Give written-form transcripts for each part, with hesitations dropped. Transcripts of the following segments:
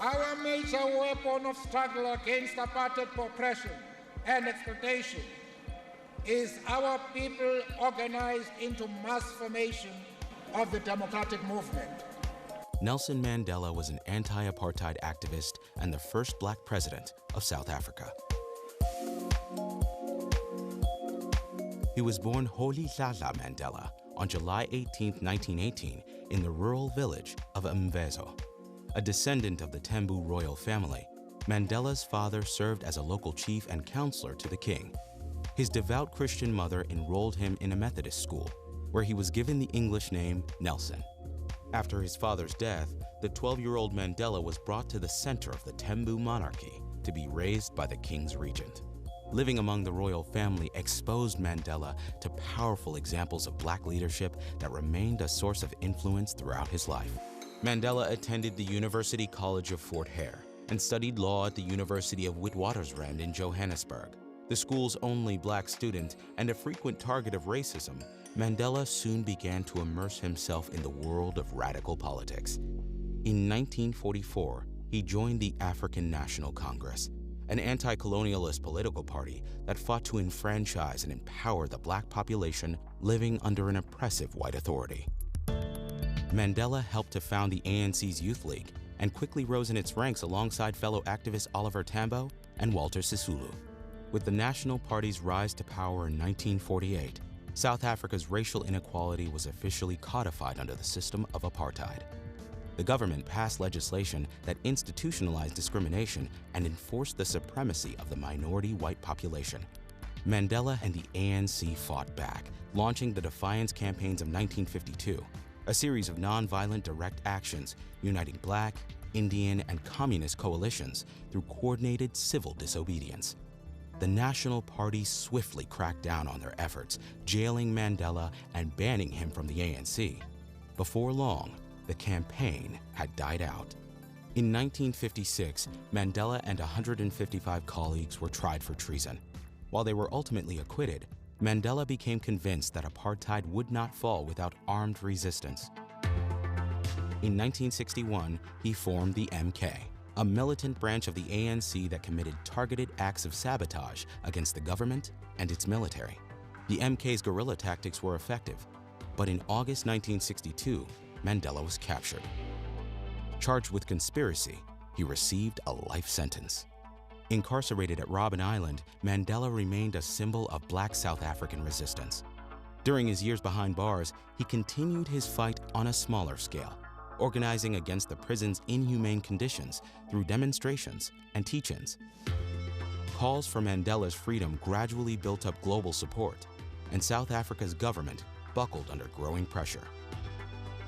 Our major weapon of struggle against apartheid oppression and exploitation is our people organized into mass formation of the democratic movement. Nelson Mandela was an anti-apartheid activist and the first black president of South Africa. He was born Rolihlahla Mandela on July 18, 1918, in the rural village of Mvezo. A descendant of the Tembu royal family, Mandela's father served as a local chief and counselor to the king. His devout Christian mother enrolled him in a Methodist school, where he was given the English name Nelson. After his father's death, the 12-year-old Mandela was brought to the center of the Tembu monarchy to be raised by the king's regent. Living among the royal family exposed Mandela to powerful examples of black leadership that remained a source of influence throughout his life. Mandela attended the University College of Fort Hare and studied law at the University of Witwatersrand in Johannesburg. The school's only black student and a frequent target of racism, Mandela soon began to immerse himself in the world of radical politics. In 1944, he joined the African National Congress, an anti-colonialist political party that fought to enfranchise and empower the black population living under an oppressive white authority. Mandela helped to found the ANC's Youth League and quickly rose in its ranks alongside fellow activists Oliver Tambo and Walter Sisulu. With the National Party's rise to power in 1948, South Africa's racial inequality was officially codified under the system of apartheid. The government passed legislation that institutionalized discrimination and enforced the supremacy of the minority white population. Mandela and the ANC fought back, launching the Defiance Campaigns of 1952, a series of nonviolent direct actions uniting black, Indian, and communist coalitions through coordinated civil disobedience. The National Party swiftly cracked down on their efforts, jailing Mandela and banning him from the ANC. Before long, the campaign had died out. In 1956, Mandela and 155 colleagues were tried for treason. While they were ultimately acquitted, Mandela became convinced that apartheid would not fall without armed resistance. In 1961, he formed the MK, a militant branch of the ANC that committed targeted acts of sabotage against the government and its military. The MK's guerrilla tactics were effective, but in August 1962, Mandela was captured. Charged with conspiracy, he received a life sentence. Incarcerated at Robben Island, Mandela remained a symbol of black South African resistance. During his years behind bars, he continued his fight on a smaller scale, organizing against the prison's inhumane conditions through demonstrations and teach-ins. Calls for Mandela's freedom gradually built up global support, and South Africa's government buckled under growing pressure.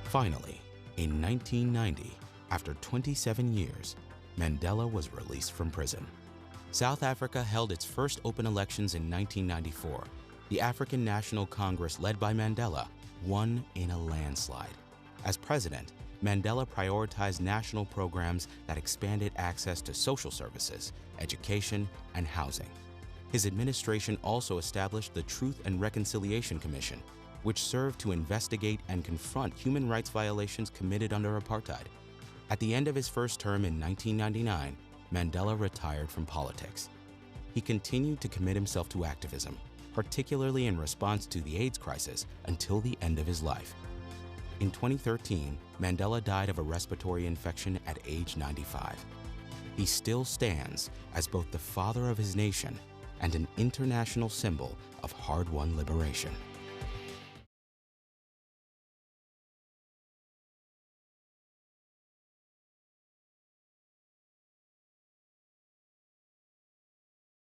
Finally, in 1990, after 27 years, Mandela was released from prison. South Africa held its first open elections in 1994. The African National Congress, led by Mandela, won in a landslide. As president, Mandela prioritized national programs that expanded access to social services, education, and housing. His administration also established the Truth and Reconciliation Commission, which served to investigate and confront human rights violations committed under apartheid. At the end of his first term in 1999, Mandela retired from politics. He continued to commit himself to activism, particularly in response to the AIDS crisis, until the end of his life. In 2013, Mandela died of a respiratory infection at age 95. He still stands as both the father of his nation and an international symbol of hard-won liberation.